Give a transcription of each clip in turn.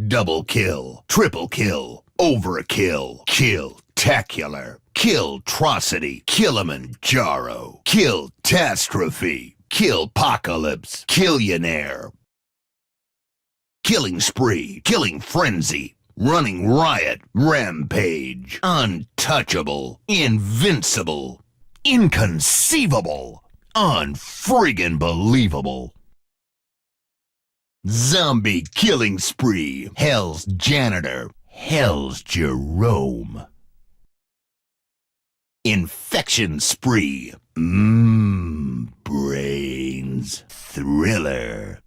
Double kill, triple kill, overkill, kill-tacular, kill-trocity, Kilimanjaro, kill-tastrophe, kill-pocalypse, killionaire, killing spree, killing frenzy, running riot, rampage, untouchable, invincible, inconceivable, unfriggin' believable. Zombie killing spree, Hell's janitor, Hell's Jerome. Infection spree, brains, thriller.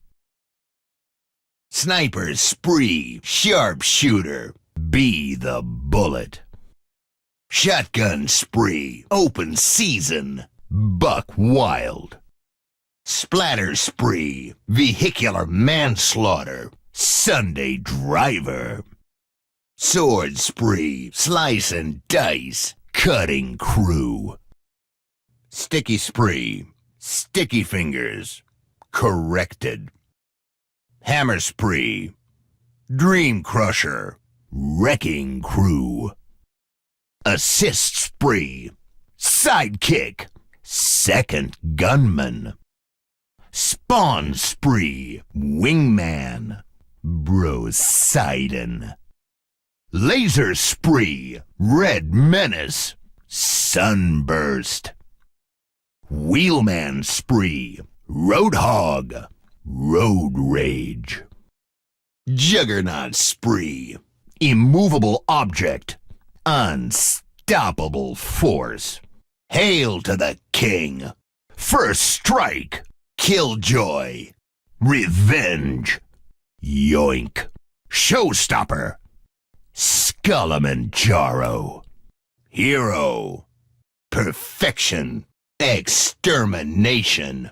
Sniper spree, sharpshooter, be the bullet. Shotgun spree, open season, buck wild. Splatter spree, vehicular manslaughter, Sunday driver. Sword spree, slice and dice, cutting crew. Sticky spree, sticky fingers, corrected. Hammer spree, dream crusher, wrecking crew. Assist spree, sidekick, second gunman. Spawn spree, wingman, Brosidon. Laser spree, red menace, sunburst. Wheelman spree, roadhog, road rage. Juggernaut spree, immovable object, unstoppable force. Hail to the king, first strike, killjoy, revenge, yoink, showstopper, Kilimanjaro, hero, perfection, extermination.